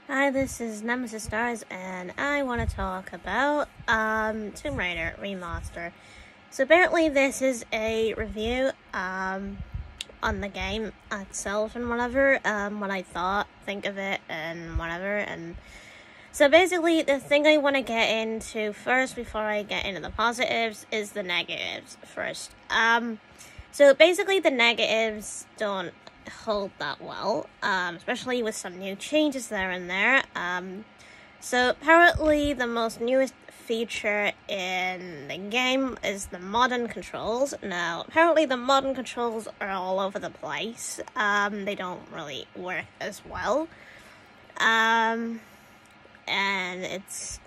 Hi, this is Nemesis Stars, and I want to talk about Tomb Raider Remaster. So apparently this is a review on the game itself and whatever, what I think of it and whatever, and so basically the thing I want to get into first before I get into the positives is the negatives first. So basically the negatives don't hold that well, especially with some new changes there and there. So apparently the most newest feature in the game is the modern controls. Now, apparently the modern controls are all over the place. They don't really work as well. And it's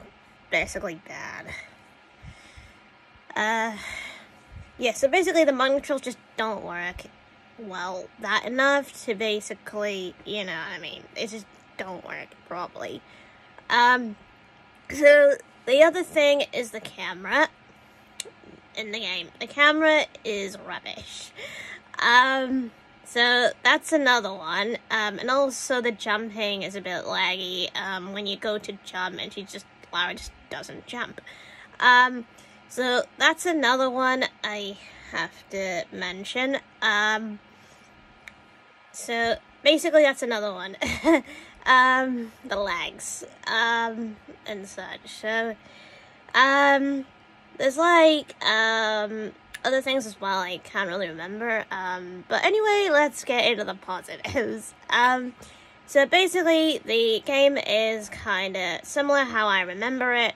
basically bad. Yeah, so basically the modern controls just don't work well that enough to basically, you know what I mean, it just don't work properly. So the other thing is the camera in the game. The camera is rubbish. So that's another one. And also the jumping is a bit laggy. When you go to jump and Lara just doesn't jump. So that's another one I have to mention. So basically that's another one. The legs, and such. So, there's like, other things as well I can't really remember. But anyway, let's get into the positives. So basically the game is kinda similar how I remember it,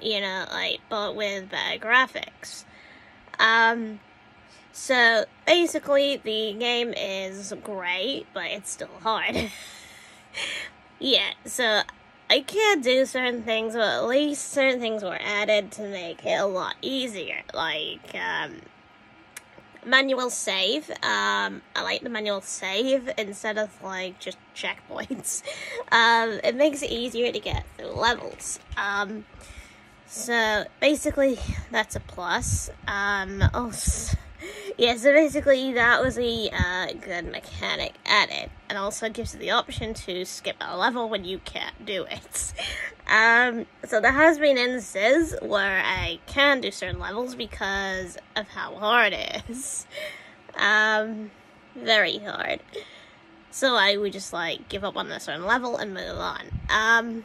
you know, like, but with better graphics. So basically the game is great, but it's still hard. Yeah, so I can't do certain things, but at least certain things were added to make it a lot easier, like, manual save. I like the manual save instead of, like, just checkpoints. It makes it easier to get through levels. So basically that's a plus. Also, yeah, so basically that was a good mechanic added, and also gives you the option to skip a level when you can't do it. So there has been instances where I can do certain levels because of how hard it is. Very hard. So I would just, like, give up on a certain level and move on.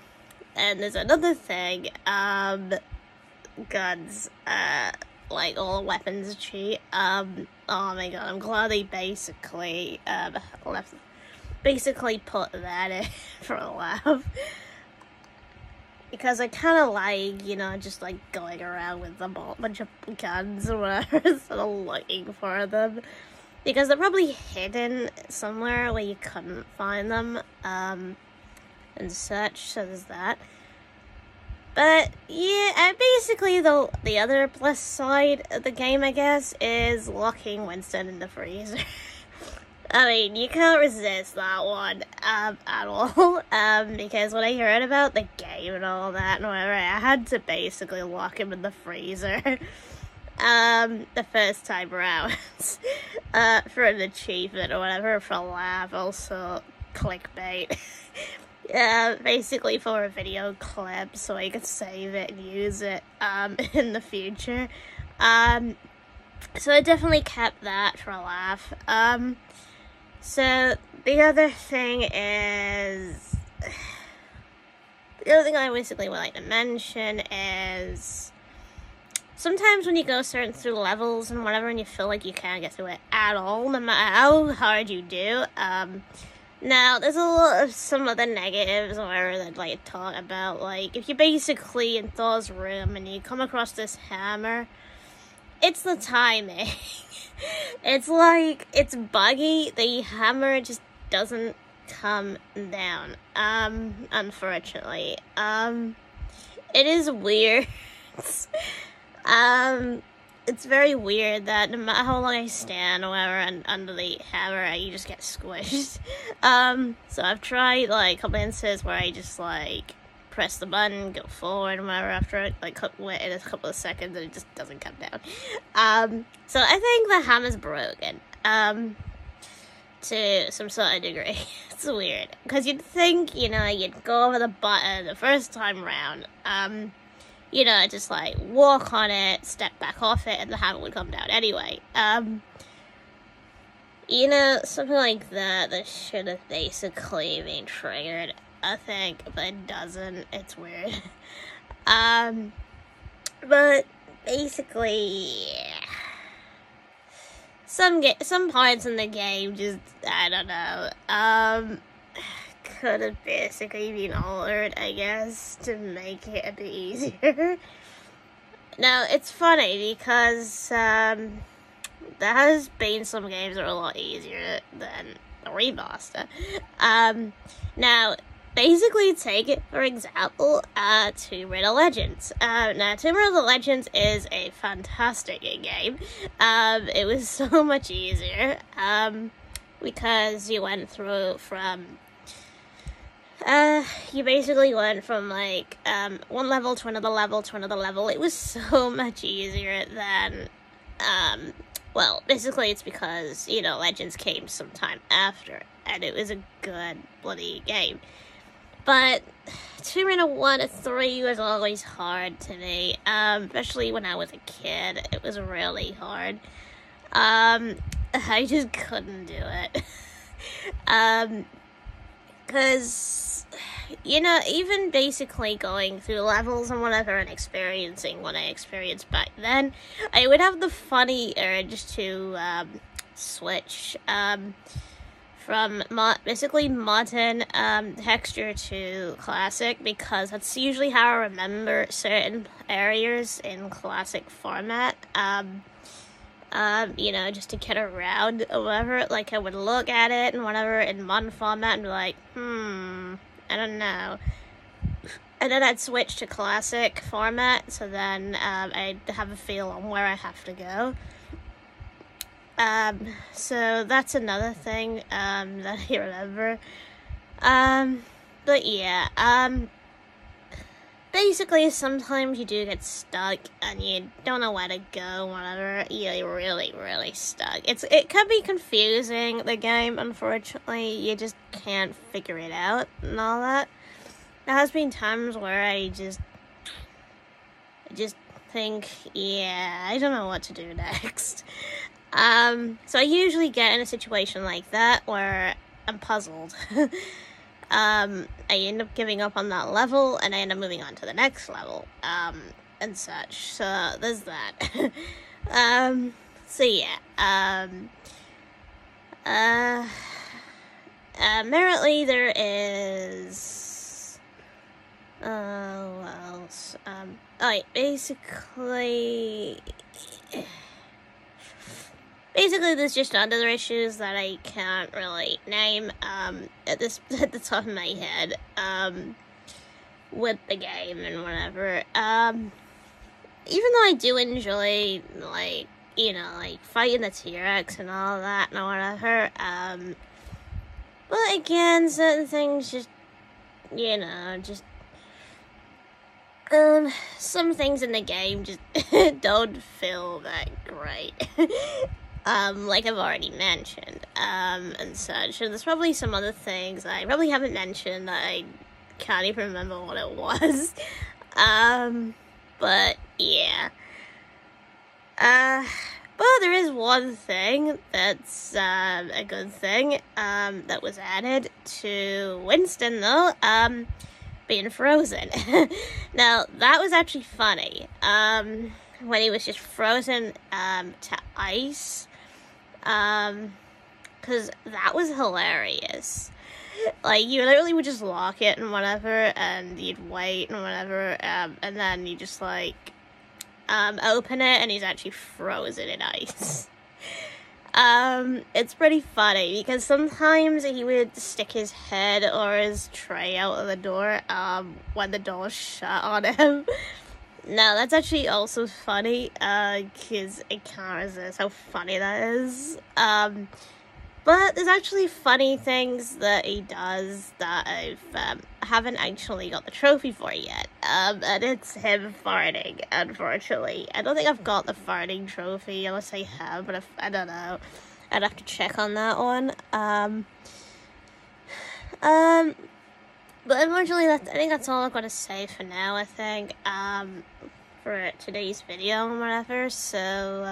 And there's another thing, guns, like, all weapons cheat. Oh my god, I'm glad they basically put that in for a laugh. Because I kind of like, you know, just, like, going around with a bunch of guns or whatever instead of looking for them. Because they're probably hidden somewhere where you couldn't find them, and such, so there's that. But, yeah, basically the other plus side of the game, I guess, is locking Winston in the freezer. I mean, you can't resist that one, at all, because when I heard about the game and all that and whatever, I had to basically lock him in the freezer, the first time around, for an achievement or whatever, for a laugh, also clickbait. Basically for a video clip so I could save it and use it in the future. So I definitely kept that for a laugh. So the other thing I basically would like to mention is sometimes when you go through levels and whatever and you feel like you can't get through it at all, no matter how hard you do, now, there's a lot of some other negatives or whatever that I'd like to talk about, like, if you're basically in Thor's room and you come across this hammer, it's the timing. It's like, it's buggy, the hammer just doesn't come down, unfortunately. It is weird. It's very weird that no matter how long I stand or whatever under the hammer, you just get squished. So I've tried, like, a couple instances where I just, like, press the button, go forward, and whatever, after it, like, wait in a couple of seconds, and it just doesn't come down. So I think the hammer's broken. to some sort of degree. It's weird, because you'd think, you'd go over the button the first time round, just like walk on it, step back off it, and the hammer would come down anyway. Something like that should have basically been triggered, I think, but it doesn't. It's weird. But basically, yeah. Some parts in the game just, I don't know, could have basically been altered, I guess, to make it a bit easier. Now, it's funny because, there has been some games that are a lot easier than the remaster. Now, basically take it, for example, Tomb Raider Legends. Now, Tomb Raider Legends is a fantastic game. It was so much easier, because you went through from, you basically went from, like, one level to another level to another level. It was so much easier than, well, basically it's because, Legends came sometime after, and it was a good bloody game. But Tomb Raider 1 and 3 was always hard to me, especially when I was a kid. It was really hard. I just couldn't do it. Because, even basically going through levels and whatever and experiencing what I experienced back then, I would have the funny urge to switch from basically modern texture to classic, because that's usually how I remember certain areas in classic format. Just to get around or whatever. Like, I would look at it and whatever in modern format and be like, I don't know. And then I'd switch to classic format, so then I'd have a feel on where I have to go. So that's another thing that I remember. But yeah, basically sometimes you do get stuck and you don't know where to go, whatever. You're really, really stuck. It can be confusing, the game, unfortunately. You just can't figure it out and all that. There has been times where I just think, yeah, I don't know what to do next. So I usually get in a situation like that where I'm puzzled. I end up giving up on that level, and I end up moving on to the next level, and such. So there's that. So yeah, apparently there is, what else? Basically, there's just other issues that I can't really name, at the top of my head, with the game and whatever. Even though I do enjoy, like, fighting the T-Rex and all that and whatever, but again, certain things just, some things in the game just don't feel that great. Like I've already mentioned, and such. And there's probably some other things I probably haven't mentioned that I can't even remember what it was. But yeah. But there is one thing that's, a good thing, that was added to Winston, though, being frozen. Now, that was actually funny, when he was just frozen, to ice, because that was hilarious. Like, you literally would just lock it and whatever, and you'd wait and whatever, and then you just, like, open it, and he's actually frozen in ice. It's pretty funny, because sometimes he would stick his head or his tray out of the door, when the door's shut on him. No, that's actually also funny, because I can't resist how funny that is. But there's actually funny things that he does that I haven't actually got the trophy for yet. And it's him farting, unfortunately. I don't think I've got the farting trophy, unless I have, but I don't know. I'd have to check on that one. But unfortunately, I think that's all I'm gonna say for now. I think for today's video and whatever. So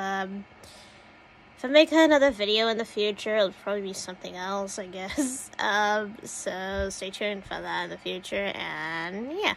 if I make another video in the future, it'll probably be something else, I guess. So stay tuned for that in the future, and yeah.